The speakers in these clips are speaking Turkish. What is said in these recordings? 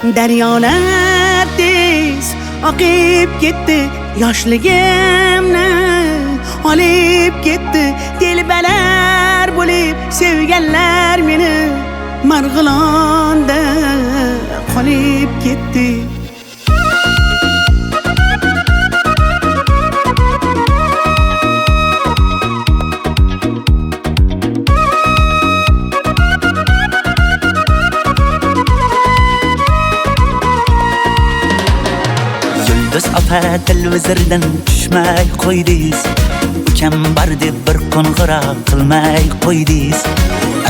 Deryolar tez oqib ketdi, yoshligimni olib ketdi. Telbalar bo'lib sevganlar meni Marg'ilonda qolib ketdi. Biz opa televizordan tushmay qo'ydingiz. Ukam bar deb bir qo'ng'iroq qilmay qo'ydingiz.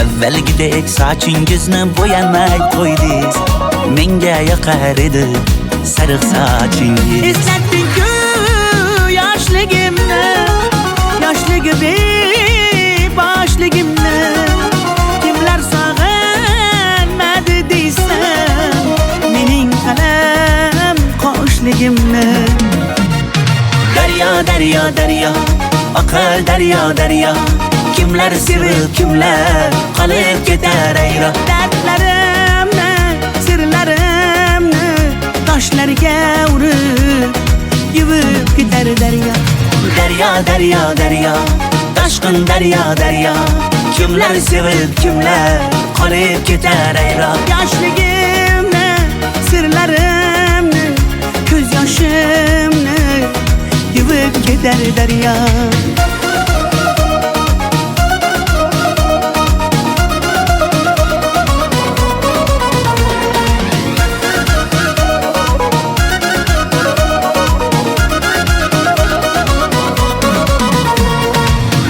Avvalgidek sochingizni bo'yamay qo'ydingiz. Menga yoqar edi sariq sochingiz. Eslatding-ku yoshligimni, boshligimni. Kimlar sog'inmadi deysan, mening qalam qoshligimni. Daryo, daryo, oqar daryo. Kimlar sevib, kimlar qolib ketar ayro. Dardlarimni, sirlarimni toshlarga urib yuvib ketar daryo. Daryo, toshqin daryo. Kimlar sevib, kimlar qolib ketar ayro. Yoshligimni, sirlarimni, ko'z yoshimni yuvib ketar daryo.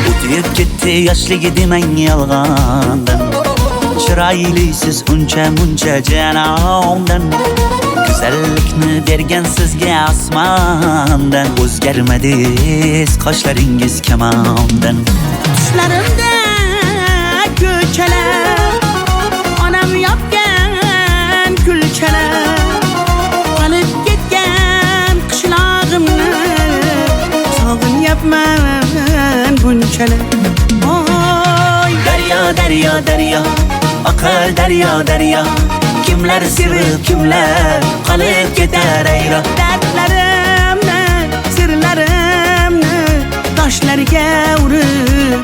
O'tib ketdi yoshligi demang yolg'ondan. Chiroylisiz uncha janomdan. Go'zallikni bergan sizga osmondan. O'zgarmadingiz qoshlaringiz kamondan. Tushlarimda ko'chalar, onam yopgan kulchalar. Qolib ketgan qishlog'imni sog'inyapman bunchalar. Oy daryo, oqar daryo. Kimlar sevib, kimlar qolib ketar ayro. Dardlarimni, sirlarimni toshlarga urib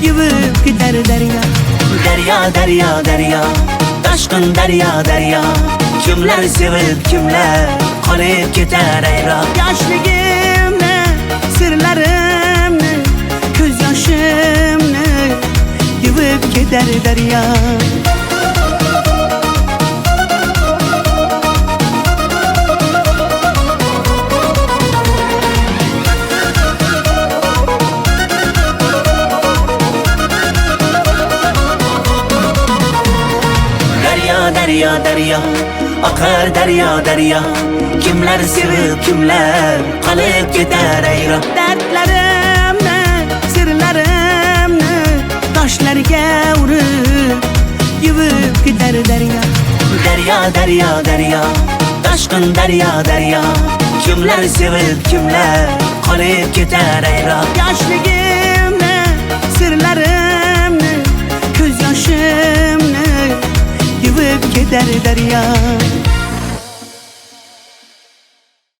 yuvib ketar daryo. Daryo, toshqin daryo. Kimlar sevib, kimlar qolib ketar ayro. Yoshligimni, sirlarimni, ko'z yoshimni yuvib ketar daryo. Daryo, oqar daryo. Kimlar sevib, kimlar qolib ketar ayro. Dardlarimni, sirlarimni toshlarga urib yuvib ketar daryo. Daryo, toshqin daryo. Kimlar sevib, kimlar qolib ketar ayro. Yoshligimni, sirlarimni, ko'z yoshimni yuvib ketar daryo.